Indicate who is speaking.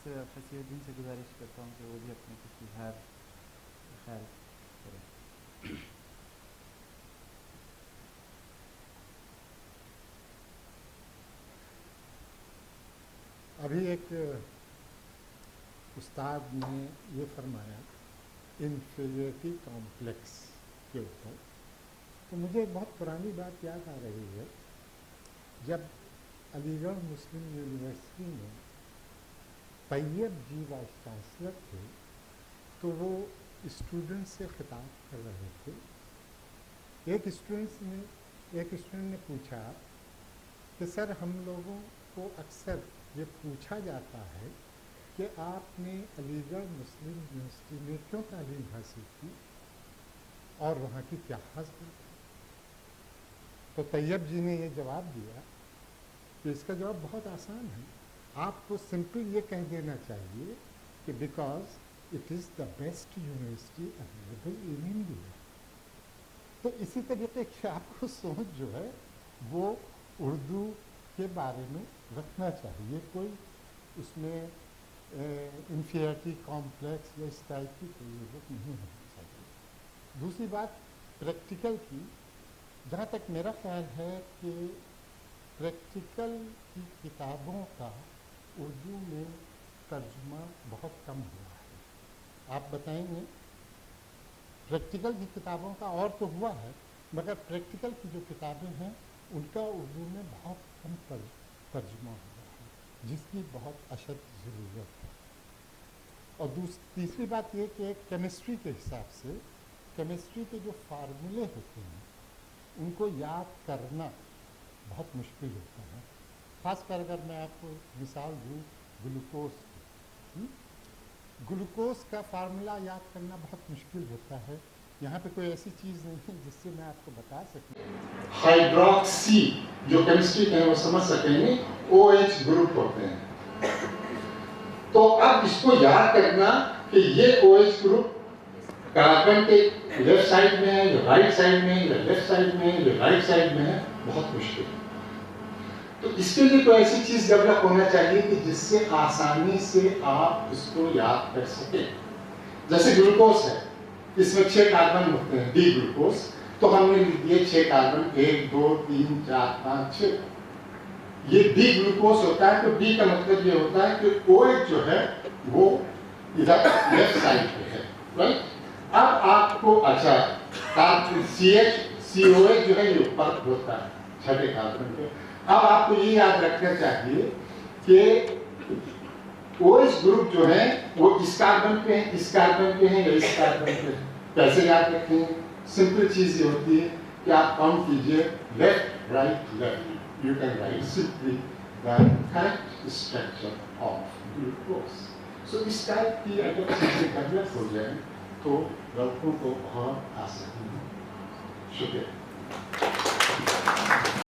Speaker 1: فصیح الدین سے گزارش کرتا ہوں کہ وہ بھی اپنے کچھ اظہار خیال کریں.
Speaker 2: ابھی ایک استاد نے یہ فرمایا انفیریٹی کمپلیکس کے اوپر، تو مجھے بہت پرانی بات یاد آ رہی ہے. جب علی گڑھ مسلم یونیورسٹی میں طیب جی وائس چانسلر تھے تو وہ اسٹوڈنٹ سے خطاب کر رہے تھے. ایک اسٹوڈنٹ نے پوچھا کہ سر ہم لوگوں کو اکثر یہ پوچھا جاتا ہے کہ آپ نے علی گڑھ مسلم یونیورسٹی میں کیوں تعلیم حاصل کی اور وہاں کی کیا خاص بات ہے. تو طیب جی نے یہ جواب دیا کہ اس کا جواب بہت آسان ہے. آپ کو سمپل یہ کہہ دینا چاہیے کہ because it is the best university available in India. تو اسی طریقے کی آپ کو سوچ جو ہے وہ اردو کے بارے میں رکھنا چاہیے. کوئی اس میں انفیریٹی کمپلیکس یا اس ٹائپ کی کوئی ضرورت نہیں ہونی چاہیے. دوسری بات پریکٹیکل کی، جہاں تک میرا خیال ہے کہ پریکٹیکل کی کتابوں کا اردو میں ترجمہ بہت کم ہوا ہے. آپ بتائیں گے؟ پریکٹیکل کی کتابوں کا اور تو ہوا ہے، مگر پریکٹیکل کی جو کتابیں ہیں ان کا اردو میں بہت کم ترجمہ ہوا ہے، جس کی بہت اشد ضرورت ہے. اور تیسری بات یہ کہ کیمسٹری کے حساب سے کیمسٹری کے جو فارمولے ہوتے ہیں ان کو یاد کرنا بہت مشکل ہوتا ہے. خاص کر اگر میں آپ کو مثال دوں گلوکوز کی، گلوکوز کا فارمولا یاد کرنا بہت مشکل ہوتا ہے. یہاں پہ کوئی ایسی چیز نہیں ہے جس سے میں آپ کو بتا سکوں. ہائیڈروکسی جو کیمسٹری کے وہ سمجھ سکیں گے، او ایچ گروپ ہوتے ہیں. تو اب اس کو یاد کرنا کہ یہ او ایچ گروپ کاربن کے لیفٹ سائڈ میں ہے یا رائٹ سائڈ میں یا لیفٹ سائڈ میں یا رائٹ سائڈ میں ہے، بہت مشکل ہے. تو اس کے لیے کوئی ایسی چیز ڈیولپ ہونا چاہیے کہ جس سے آسانی سے آپ اس کو یاد کر سکیں. جیسے گلوکوز ہے، اس میں 6 کاربن ہوتے ہیں، ڈی گلوکوز. تو ہم نے لکھ دیے 6 کاربن 1 2 3 4 5 6. یہ ڈی گلوکوز ہوتا ہے. تو ڈی کا مطلب یہ ہوتا ہے کہ او ایچ جو ہے وہ ادھر لیفٹ سائڈ پہ ہے، رائٹ. اب آپ کو اچھا C H C O H جو ہے یہ اوپر ہوتا ہے 6 کاربن پہ. اب آپ کو یہ یاد رکھنا چاہیے کہ او ایچ گروپ جو ہے وہ اس کاربن پہ ہیں، اس کاربن پہ ہیں یا اس کاربن پہ. کیسے یاد رکھیں گے؟ سمپل چیز یہ ہوتی ہے کہ آپ کاؤنٹ کیجئے left right left. You can write simply the correct structure of glucose. So اس ٹائپ کی اگر چیزیں ڈیولپ ہو جائیں تو لڑکوں کو بہت آسانی ہے. شکریہ.